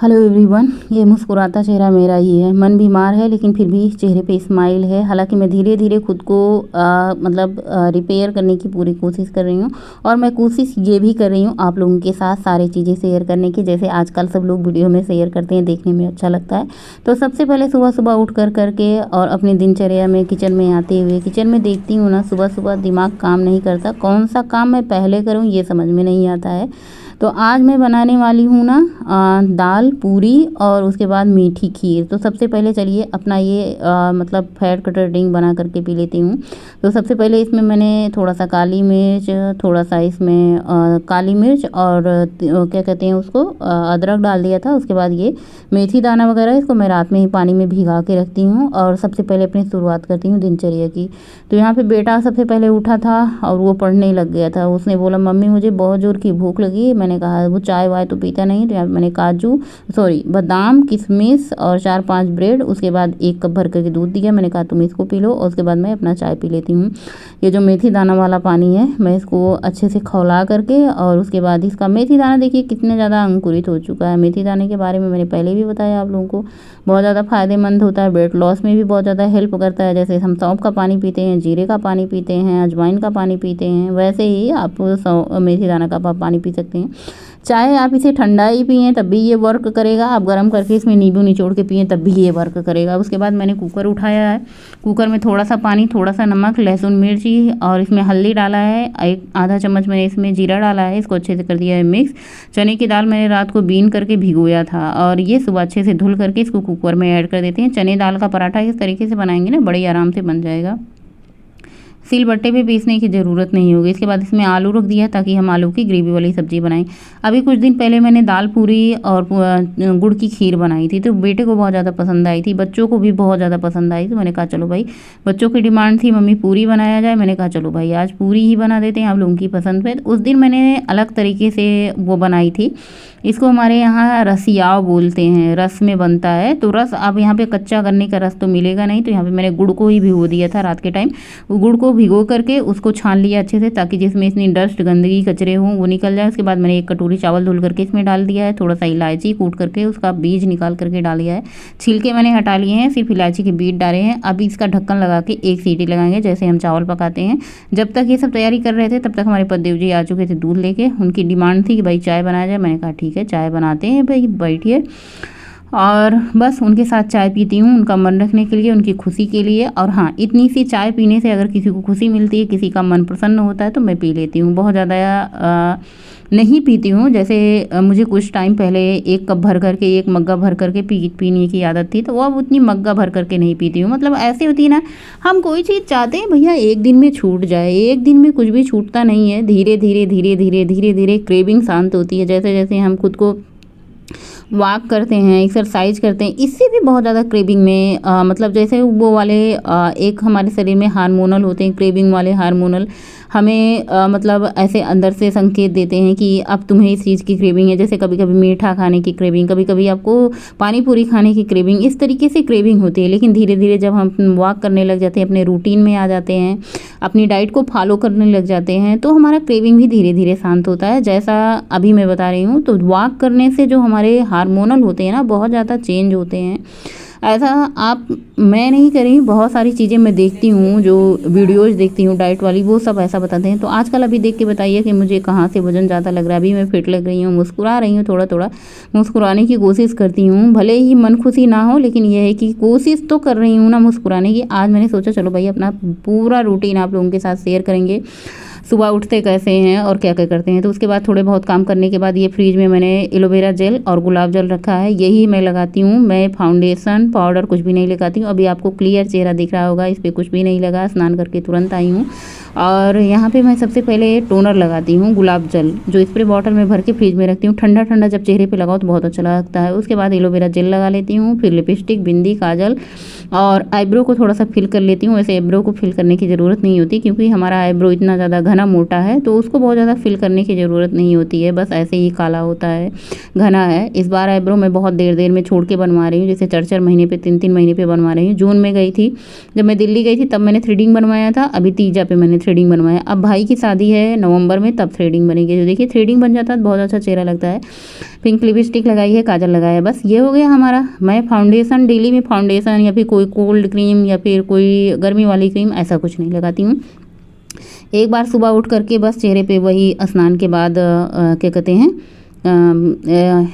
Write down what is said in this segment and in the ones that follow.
Hello everyone. ये मुस्कुराता चेहरा मेरा ही है। मन बीमार है लेकिन फिर भी चेहरे पे स्माइल है। हालांकि मैं धीरे धीरे खुद को रिपेयर करने की पूरी कोशिश कर रही हूँ। और मैं कोशिश ये भी कर रही हूँ आप लोगों के साथ सारी चीज़ें शेयर करने की, जैसे आजकल सब लोग वीडियो में शेयर करते हैं, देखने में अच्छा लगता है। तो सबसे पहले सुबह सुबह उठ करके और अपनी दिनचर्या में किचन में आते हुए किचन में देखती हूँ ना, सुबह सुबह दिमाग काम नहीं करता, कौन सा काम मैं पहले करूँ ये समझ में नहीं आता है। तो आज मैं बनाने वाली हूँ ना दाल पूरी और उसके बाद मीठी खीर। तो सबसे पहले चलिए अपना ये फैट कटर ड्रिंक बना करके पी लेती हूँ। तो सबसे पहले इसमें मैंने थोड़ा सा काली मिर्च, थोड़ा सा इसमें काली मिर्च और क्या कहते हैं उसको अदरक डाल दिया था। उसके बाद ये मेथी दाना वगैरह इसको मैं रात में ही पानी में भिगा के रखती हूँ और सबसे पहले अपनी शुरुआत करती हूँ दिनचर्या की। तो यहाँ पे बेटा सबसे पहले उठा था और वो पढ़ने लग गया था। उसने बोला मम्मी मुझे बहुत ज़ोर की भूख लगी। मैंने कहा वो चाय वाय तो पीता नहीं, तो यहाँ पे मैंने बादाम किशमिश और 4-5 ब्रेड, उसके बाद 1 कप भर करके दूध दिया। मैंने कहा तुम इसको पी लो और उसके बाद मैं अपना चाय पी लेती हूँ। ये जो मेथी दाना वाला पानी है मैं इसको अच्छे से खौला करके और उसके बाद इसका मेथी दाना देखिए कितने ज़्यादा अंकुरित हो चुका है। मेथी दाने के बारे में मैंने पहले भी बताया आप लोगों को, बहुत ज़्यादा फ़ायदेमंद होता है, वेट लॉस में भी बहुत ज़्यादा हेल्प करता है। जैसे हम सौंफ का पानी पीते हैं, जीरे का पानी पीते हैं, अजवाइन का पानी पीते हैं, वैसे ही आप मेथी दाना का पानी पी सकते हैं। चाहे आप इसे ठंडा ही पिएँ तब भी ये वर्क करेगा, आप गर्म करके इसमें नींबू निचोड़ के पिएँ तब भी ये वर्क करेगा। उसके बाद मैंने कुकर उठाया है, कुकर में थोड़ा सा पानी, थोड़ा सा नमक, लहसुन मिर्ची और इसमें हल्दी डाला है, एक आधा चम्मच मैंने इसमें जीरा डाला है, इसको अच्छे से कर दिया है मिक्स। चने की दाल मैंने रात को बीन करके भिगोया था और ये सुबह अच्छे से धुल करके इसको कुकर में ऐड कर देते हैं। चने दाल का पराठा इस तरीके से बनाएंगे ना बड़ी आराम से बन जाएगा, सिलबट्टे पे पीसने की ज़रूरत नहीं होगी। इसके बाद इसमें आलू रख दिया ताकि हम आलू की ग्रेवी वाली सब्ज़ी बनाएं। अभी कुछ दिन पहले मैंने दाल पूरी और गुड़ की खीर बनाई थी, तो बेटे को बहुत ज़्यादा पसंद आई थी, बच्चों को भी बहुत ज़्यादा पसंद आई। तो मैंने कहा चलो भाई, बच्चों की डिमांड थी मम्मी पूरी बनाया जाए, मैंने कहा चलो भाई आज पूरी ही बना देते हैं आप लोगों की पसंद पे। उस दिन मैंने अलग तरीके से वो बनाई थी, इसको हमारे यहाँ रसियाव बोलते हैं, रस में बनता है। तो रस अब यहाँ पे कच्चा गन्ने का रस तो मिलेगा नहीं, तो यहाँ पे मैंने गुड़ को ही भिगो दिया था रात के टाइम। वो गुड़ को भिगो करके उसको छान लिया अच्छे से ताकि जिसमें इतनी डस्ट गंदगी कचरे हों वो निकल जाए। उसके बाद मैंने 1 कटोरी चावल धुल करके इसमें डाल दिया है, थोड़ा सा इलायची कूट करके उसका बीज निकाल करके डाल दिया है, छिलके मैंने हटा लिए हैं, सिर्फ इलायची के बीज डाले हैं। अभी इसका ढक्कन लगा के 1 सीटी लगाएंगे जैसे हम चावल पकाते हैं। जब तक ये सब तैयारी कर रहे थे तब तक हमारे पतिदेव जी आ चुके थे दूध लेके। उनकी डिमांड थी कि भाई चाय बनाया जाए, मैंने कहा ठीक है चाय बनाते हैं भाई, बैठिए। और बस उनके साथ चाय पीती हूँ, उनका मन रखने के लिए, उनकी खुशी के लिए। और हाँ, इतनी सी चाय पीने से अगर किसी को खुशी मिलती है, किसी का मन प्रसन्न होता है तो मैं पी लेती हूँ। बहुत ज़्यादा नहीं पीती हूँ, जैसे मुझे कुछ टाइम पहले 1 कप भर करके 1 मग्गा भर करके पीने की आदत थी, तो वो अब उतनी मग्गा भर करके नहीं पीती हूँ। मतलब ऐसे होती है ना, हम कोई चीज़ चाहते हैं भैया 1 दिन में छूट जाए, 1 दिन में कुछ भी छूटता नहीं है। धीरे धीरे धीरे धीरे धीरे धीरे क्रेविंग शांत होती है। जैसे जैसे हम खुद को वॉक करते हैं, एक्सरसाइज करते हैं, इससे भी बहुत ज़्यादा क्रेविंग में जैसे वो वाले एक हमारे शरीर में हार्मोनल होते हैं, क्रेविंग वाले हार्मोनल हमें ऐसे अंदर से संकेत देते हैं कि अब तुम्हें इस चीज़ की क्रेविंग है। जैसे कभी कभी मीठा खाने की क्रेविंग, कभी कभी आपको पानी पूरी खाने की क्रेविंग, इस तरीके से क्रेविंग होती है। लेकिन धीरे धीरे जब हम वॉक करने लग जाते हैं, अपने रूटीन में आ जाते हैं, अपनी डाइट को फॉलो करने लग जाते हैं, तो हमारा क्रेविंग भी धीरे धीरे शांत होता है। जैसा अभी मैं बता रही हूँ, तो वॉक करने से जो हमारे हार्मोनल होते हैं ना बहुत ज़्यादा चेंज होते हैं। ऐसा आप मैं नहीं करी, बहुत सारी चीज़ें मैं देखती हूँ, जो वीडियोज़ देखती हूँ डाइट वाली, वो सब ऐसा बताते हैं। तो आजकल अभी देख के बताइए कि मुझे कहाँ से वजन ज़्यादा लग रहा है। अभी मैं फिट लग रही हूँ, मुस्कुरा रही हूँ, थोड़ा थोड़ा मुस्कुराने की कोशिश करती हूँ, भले ही मन खुशी ना हो, लेकिन यह है कि कोशिश तो कर रही हूँ ना मुस्कुराने की। आज मैंने सोचा चलो भाई अपना पूरा रूटीन आप लोगों के साथ शेयर करेंगे, सुबह उठते कैसे हैं और क्या क्या करते हैं। तो उसके बाद थोड़े बहुत काम करने के बाद ये फ्रिज में मैंने एलोवेरा जेल और गुलाब जल रखा है, यही मैं लगाती हूँ। मैं फाउंडेशन पाउडर कुछ भी नहीं लगाती हूँ। अभी आपको क्लियर चेहरा दिख रहा होगा, इस पर कुछ भी नहीं लगा, स्नान करके तुरंत आई हूँ। और यहाँ पे मैं सबसे पहले टोनर लगाती हूँ, गुलाब जल जो स्प्रे बॉटल में भर के फ्रिज में रखती हूँ। ठंडा ठंडा जब चेहरे पे लगाओ तो बहुत अच्छा लगता है। उसके बाद एलोवेरा जेल लगा लेती हूँ, फिर लिपस्टिक, बिंदी, काजल और आईब्रो को थोड़ा सा फिल कर लेती हूँ। वैसे आईब्रो को फिल करने की ज़रूरत नहीं होती क्योंकि हमारा आईब्रो इतना ज़्यादा घना इतना मोटा है तो उसको बहुत ज़्यादा फिल करने की ज़रूरत नहीं होती है, बस ऐसे ही काला होता है, घना है। इस बार आईब्रो मैं बहुत देर में छोड़ के बनवा रही हूँ, जैसे 4 महीने पे 3 महीने पे बनवा रही हूँ। जून में गई थी, जब मैं दिल्ली गई थी तब मैंने थ्रेडिंग बनवाया था, अभी तीजा पे मैंने थ्रेडिंग बनवाया। अब भाई की शादी है नवंबर में, तब थ्रेडिंग बनेगी। जो देखिए थ्रेडिंग बन जाता है तो बहुत अच्छा चेहरा लगता है। पिंक लिपस्टिक लगाई है, काजल लगाया है, बस ये हो गया हमारा। मैं फाउंडेशन डेली में फाउंडेशन या फिर कोई कोल्ड क्रीम या फिर कोई गर्मी वाली क्रीम ऐसा कुछ नहीं लगाती हूँ। एक बार सुबह उठ करके बस चेहरे पे वही स्नान के बाद क्या कहते हैं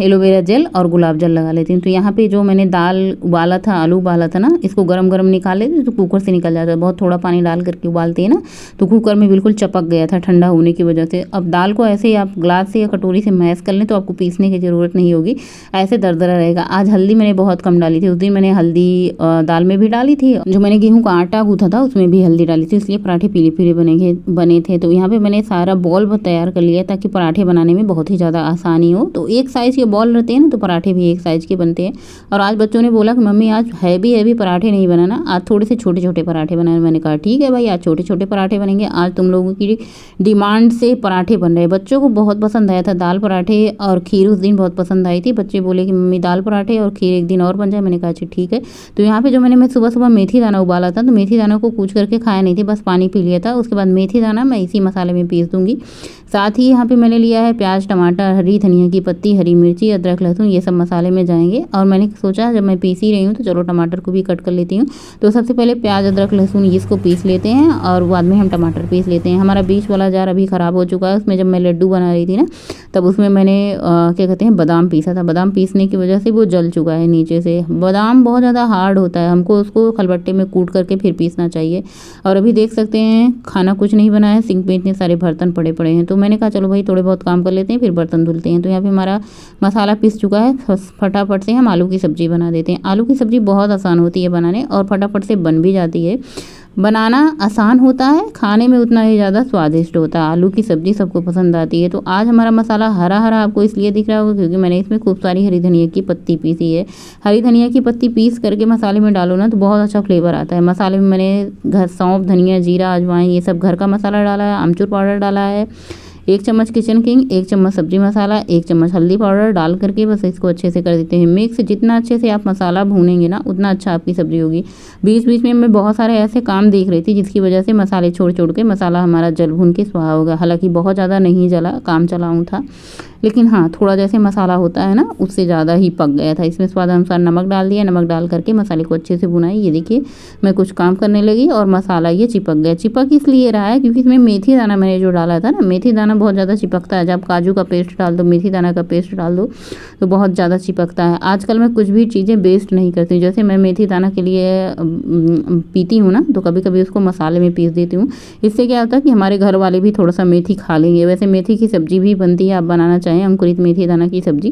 एलोवेरा जेल और गुलाब जल लगा लेती हूँ। तो यहाँ पे जो मैंने दाल उबाला था, आलू उबाला था ना, इसको गरम गरम निकाल लेती तो कुकर से निकल जाता है। बहुत थोड़ा पानी डाल करके उबालते हैं ना, तो कुकर में बिल्कुल चपक गया था ठंडा होने की वजह से। अब दाल को ऐसे ही आप ग्लास से या कटोरी से मैश कर लें तो आपको पीसने की ज़रूरत नहीं होगी, ऐसे दरदरा रहेगा। आज हल्दी मैंने बहुत कम डाली थी, उस दिन मैंने हल्दी दाल में भी डाली थी, जो मैंने गेहूँ का आटा गूथा था उसमें भी हल्दी डाली थी, इसलिए पराठे पीले पीले बने थे। तो यहाँ पर मैंने सारा बॉल तैयार कर लिया ताकि पराठे बनाने में बहुत ही ज़्यादा आसानी हो। तो एक साइज़ के बॉल रहते हैं ना, तो पराठे भी एक साइज़ के बनते हैं। और आज बच्चों ने बोला कि मम्मी आज हैवी पराठे नहीं बनाना, आज थोड़े से छोटे छोटे पराठे बनाना। मैंने कहा ठीक है भाई, आज छोटे छोटे पराठे बनेंगे। आज तुम लोगों की डिमांड से पराठे बन रहे हैं। बच्चों को बहुत पसंद आया था दाल पराठे, और खीर उस दिन बहुत पसंद आई थी। बच्चे बोले कि मम्मी दाल पराठे और खीर एक दिन और बन जाए। मैंने कहा अच्छा ठीक है। तो यहाँ पे जो मैं सुबह सुबह मेथी दाना उबाला था, तो मेथी दाना को कूच करके खाया नहीं थी, बस पानी पी लिया था। उसके बाद मेथी दाना मैं इसी मसाले में पीस दूँगी। साथ ही यहाँ पे मैंने लिया है प्याज, टमाटर, हरी धनिया की पत्ती, हरी मिर्ची, अदरक, लहसुन, ये सब मसाले में जाएंगे। और मैंने सोचा जब मैं पीस ही रही हूँ तो चलो टमाटर को भी कट कर लेती हूँ। तो सबसे पहले प्याज, अदरक, लहसुन इसको पीस लेते हैं और बाद में हम टमाटर पीस लेते हैं। हमारा बीच वाला जार अभी ख़राब हो चुका है, उसमें जब मैं लड्डू बना रही थी ना, तब उसमें मैंने क्या कहते हैं बादाम पीसा था। बादाम पीसने की वजह से वो जल चुका है नीचे से। बादाम बहुत ज़्यादा हार्ड होता है, हमको उसको खलबट्टे में कूट करके फिर पीसना चाहिए। और अभी देख सकते हैं खाना कुछ नहीं बना है, सिंक पे इतने सारे बर्तन पड़े हैं। तो मैंने कहा चलो भाई थोड़े बहुत काम कर लेते हैं, फिर बर्तन धुलते हैं। तो यहाँ पे हमारा मसाला पीस चुका है, फटाफट से हम आलू की सब्ज़ी बना देते हैं। आलू की सब्ज़ी बहुत आसान होती है बनाने और फटाफट से बन भी जाती है। बनाना आसान होता है, खाने में उतना ही ज़्यादा स्वादिष्ट होता है। आलू की सब्ज़ी सबको पसंद आती है। तो आज हमारा मसाला हरा हरा आपको इसलिए दिख रहा होगा क्योंकि मैंने इसमें खूब सारी हरी धनिया की पत्ती पीसी है। हरी धनिया की पत्ती पीस करके मसाले में डालो ना तो बहुत अच्छा फ्लेवर आता है। मसाले में मैंने घर सौंफ, धनिया, जीरा, अजवाइन ये सब घर का मसाला डाला है, आमचूर पाउडर डाला है, 1 चम्मच किचन किंग, 1 चम्मच सब्जी मसाला, 1 चम्मच हल्दी पाउडर डाल करके बस इसको अच्छे से कर देते हैं मिक्स। जितना अच्छे से आप मसाला भूनेंगे ना उतना अच्छा आपकी सब्ज़ी होगी। बीच बीच में मैं बहुत सारे ऐसे काम देख रही थी जिसकी वजह से मसाले छोड़ के मसाला हमारा जल भून के स्वाहा होगा। हालांकि बहुत ज़्यादा नहीं जला, काम चलाऊँ था, लेकिन हाँ थोड़ा जैसे मसाला होता है ना उससे ज़्यादा ही पक गया था। इसमें स्वाद अनुसार नमक डाल दिया, नमक डाल करके मसाले को अच्छे से भुनाई। ये देखिए मैं कुछ काम करने लगी और मसाला ये चिपक गया। चिपक इसलिए रहा है क्योंकि इसमें मेथी दाना मैंने जो डाला था ना, मेथी दाना बहुत ज़्यादा चिपकता है। जब काजू का पेस्ट डाल दो, मेथी दाना का पेस्ट डाल दो तो बहुत ज़्यादा चिपकता है। आजकल मैं कुछ भी चीज़ें वेस्ट नहीं करती, जैसे मैं मेथी दाना के लिए पीती हूँ ना तो कभी कभी उसको मसाले में पीस देती हूँ। इससे क्या होता है कि हमारे घर वाले भी थोड़ा सा मेथी खा लेंगे। वैसे मेथी की सब्ज़ी भी बनती है, आप बनाना चाहें अंकुरित मेथी दाना की सब्ज़ी,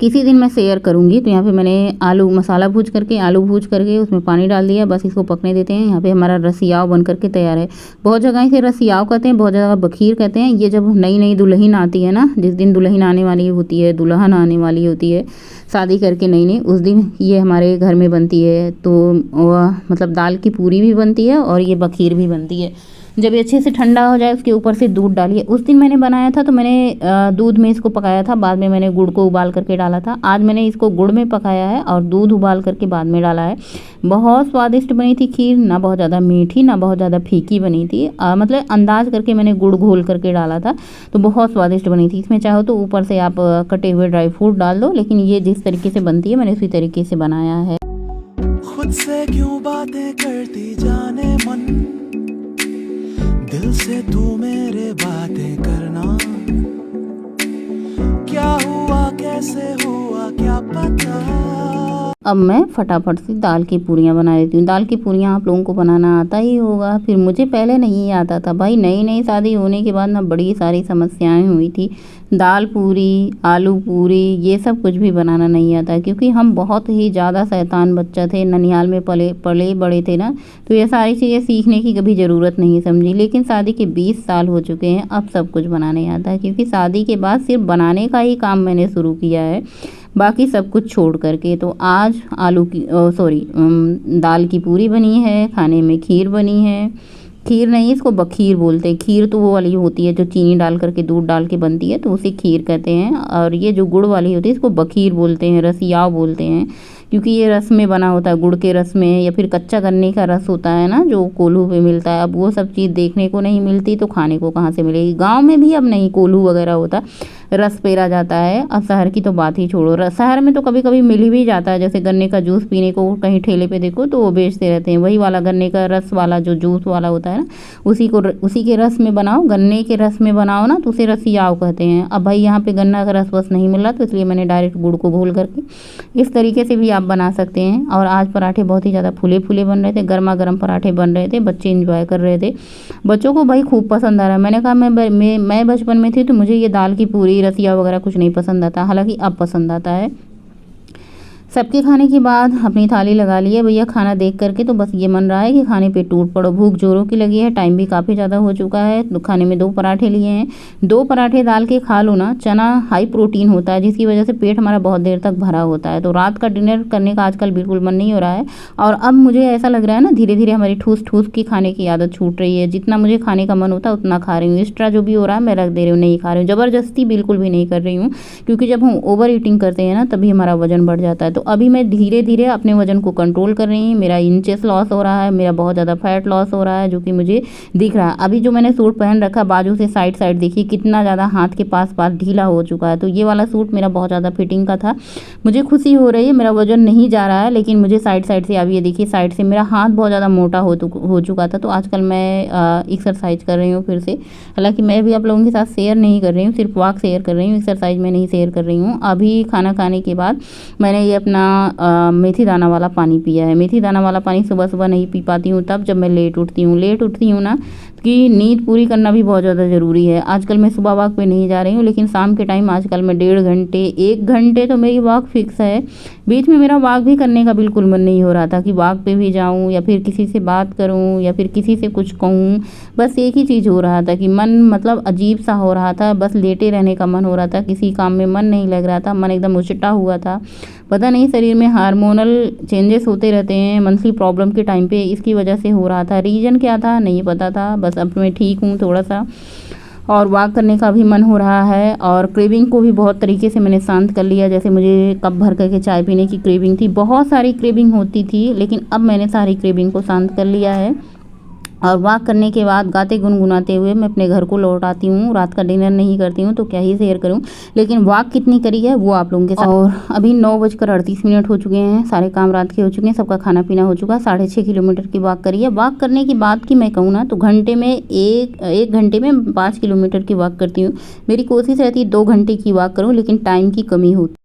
किसी दिन मैं शेयर करूंगी। तो यहाँ पे मैंने आलू मसाला भूज करके उसमें पानी डाल दिया, बस इसको पकने देते हैं। यहाँ पे हमारा रसियाव बन करके तैयार है। बहुत जगह इसे रसियाव कहते हैं, बहुत जगह बखीर कहते हैं। ये जब नई दुल्हन आती है ना, जिस दिन दुल्हन आने वाली होती है, दुल्हन आने वाली होती है शादी करके नई, उस दिन ये हमारे घर में बनती है। तो मतलब दाल की पूरी भी बनती है और ये बखीर भी बनती है। जब ये अच्छे से ठंडा हो जाए उसके ऊपर से दूध डालिए। उस दिन मैंने बनाया था तो मैंने दूध में इसको पकाया था, बाद में मैंने गुड़ को उबाल करके डाला था। आज मैंने इसको गुड़ में पकाया है और दूध उबाल करके बाद में डाला है। बहुत स्वादिष्ट बनी थी खीर, ना बहुत ज़्यादा मीठी ना बहुत ज़्यादा फीकी बनी थी। मतलब अंदाज करके मैंने गुड़ घोल करके डाला था तो बहुत स्वादिष्ट बनी थी। इसमें चाहो तो ऊपर से आप कटे हुए ड्राई फ्रूट डाल दो, लेकिन ये जिस तरीके से बनती है मैंने उसी तरीके से बनाया है। खुद से क्यों बातें करती जाने मन, दिल से तू मेरे बातें करना, क्या हुआ कैसे हुआ क्या पता। अब मैं फटाफट से दाल की पूरियाँ बना लेती हूँ। दाल की पूरियाँ आप लोगों को बनाना आता ही होगा, फिर मुझे पहले नहीं आता था भाई। नई शादी होने के बाद ना बड़ी सारी समस्याएं हुई थी। दाल पूरी, आलू पूरी, ये सब कुछ भी बनाना नहीं आता क्योंकि हम बहुत ही ज़्यादा शैतान बच्चा थे। ननिहाल में पले बड़े थे ना, तो ये सारी चीज़ें सीखने की कभी ज़रूरत नहीं समझी। लेकिन शादी के 20 साल हो चुके हैं, अब सब कुछ बनाने आता है क्योंकि शादी के बाद सिर्फ बनाने का ही काम मैंने शुरू किया है, बाकी सब कुछ छोड़ करके। तो आज दाल की पूरी बनी है, खाने में खीर बनी है, खीर नहीं, इसको बखीर बोलते हैं। खीर तो वो वाली होती है जो चीनी डाल करके दूध डाल के बनती है, तो उसे खीर कहते हैं। और ये जो गुड़ वाली होती है इसको बखीर बोलते हैं, रसियाव बोलते हैं, क्योंकि ये रस में बना होता है, गुड़ के रस में, या फिर कच्चा गन्ने का रस होता है ना जो कोल्हू पे मिलता है। अब वो सब चीज़ देखने को नहीं मिलती तो खाने को कहाँ से मिलेगी। गाँव में भी अब नहीं कोल्हू वगैरह होता, रस पेरा जाता है। अब शहर की तो बात ही छोड़ो, शहर में तो कभी कभी मिल भी जाता है, जैसे गन्ने का जूस पीने को कहीं ठेले पे देखो तो वो बेचते रहते हैं, वही वाला गन्ने का रस वाला जो जूस वाला होता है ना, उसी के रस में बनाओ, गन्ने के रस में बनाओ ना, तो उसे रसियाव कहते हैं। अब भाई यहाँ पे गन्ना का रस बस नहीं मिल रहा, तो इसलिए मैंने डायरेक्ट गुड़ को घोल करके इस तरीके से भी आप बना सकते हैं। और आज पराठे बहुत ही ज़्यादा फूले फूले बन रहे थे, गर्मा गर्म पराठे बन रहे थे, बच्चे इंजॉय कर रहे थे, बच्चों को भाई खूब पसंद आ रहा है। मैंने कहा मैं बचपन में थी तो मुझे ये दाल की पूरी रसिया वगैरह कुछ नहीं पसंद आता, हालांकि अब पसंद आता है। सबके खाने के बाद अपनी थाली लगा ली है भैया खाना देख करके, तो बस ये मन रहा है कि खाने पे टूट पड़ो। भूख जोरों की लगी है, टाइम भी काफ़ी ज़्यादा हो चुका है। तो खाने में 2 पराठे लिए हैं, 2 पराठे डाल के खा लो ना। चना हाई प्रोटीन होता है जिसकी वजह से पेट हमारा बहुत देर तक भरा होता है। तो रात का डिनर करने का आजकल बिल्कुल मन नहीं हो रहा है। और अब मुझे ऐसा लग रहा है ना, धीरे धीरे हमारी ठूस ठूस की खाने की आदत छूट रही है। जितना मुझे खाने का मन होता है उतना खा रही हूँ, एक्स्ट्रा जो भी हो रहा है मैं रख दे रही हूँ, नहीं खा रही हूँ, ज़बरदस्ती बिल्कुल भी नहीं कर रही हूँ। क्योंकि जब हम ओवर ईटिंग करते हैं ना तभी हमारा वजन बढ़ जाता है। तो अभी मैं धीरे धीरे अपने वजन को कंट्रोल कर रही हूँ। मेरा इंचेस लॉस हो रहा है, मेरा बहुत ज़्यादा फैट लॉस हो रहा है, जो कि मुझे दिख रहा है। अभी जो मैंने सूट पहन रखा बाजू से साइड साइड देखिए कितना ज़्यादा हाथ के पास पास ढीला हो चुका है। तो ये वाला सूट मेरा बहुत ज़्यादा फिटिंग का था, मुझे खुशी हो रही है, मेरा वजन नहीं जा रहा है, लेकिन मुझे साइड साइड से, अब ये देखिए साइड से मेरा हाथ बहुत ज़्यादा मोटा हो चुका था। तो आजकल मैं एक्सरसाइज कर रही हूँ फिर से, हालांकि मैं भी आप लोगों के साथ शेयर नहीं कर रही हूँ, सिर्फ वॉक शेयर कर रही हूँ, एक्सरसाइज में नहीं शेयर कर रही हूँ। अभी खाना खाने के बाद मैंने ये अपना मेथी दाना वाला पानी पिया है। मेथी दाना वाला पानी सुबह सुबह नहीं पी पाती हूँ, तब जब मैं लेट उठती हूँ ना, कि नींद पूरी करना भी बहुत ज़्यादा ज़रूरी है। आजकल मैं सुबह वॉक पे नहीं जा रही हूँ, लेकिन शाम के टाइम आजकल मैं 1.5 घंटे 1 घंटे तो मेरी वॉक फिक्स है। बीच में मेरा वॉक भी करने का बिल्कुल मन नहीं हो रहा था कि वॉक पे भी जाऊँ या फिर किसी से बात करूँ या फिर किसी से कुछ कहूँ। बस एक ही चीज़ हो रहा था कि मन मतलब अजीब सा हो रहा था, बस लेटे रहने का मन हो रहा था, किसी काम में मन नहीं लग रहा था, मन एकदम उचटा हुआ था। पता नहीं शरीर में हार्मोनल चेंजेस होते रहते हैं मंथली प्रॉब्लम के टाइम पे, इसकी वजह से हो रहा था। रीज़न क्या था नहीं पता था, बस अब मैं ठीक हूँ थोड़ा सा, और वॉक करने का भी मन हो रहा है। और क्रेविंग को भी बहुत तरीके से मैंने शांत कर लिया। जैसे मुझे कप भर करके चाय पीने की क्रेविंग थी, बहुत सारी क्रेविंग होती थी, लेकिन अब मैंने सारी क्रेविंग को शांत कर लिया है। और वॉक करने के बाद गाते गुनगुनाते हुए मैं अपने घर को लौट आती हूँ। रात का डिनर नहीं करती हूँ तो क्या ही शेयर करूँ, लेकिन वॉक कितनी करी है वो आप लोगों के साथ। और अभी 9:38 हो चुके हैं, सारे काम रात के हो चुके हैं, सबका खाना पीना हो चुका है। 6.5 किलोमीटर की वॉक करी है। वॉक करने की बात की मैं कहूँ ना तो घंटे में एक घंटे में 5 किलोमीटर की वॉक करती हूँ। मेरी कोशिश रहती है 2 घंटे की वॉक करूँ, लेकिन टाइम की कमी होती है।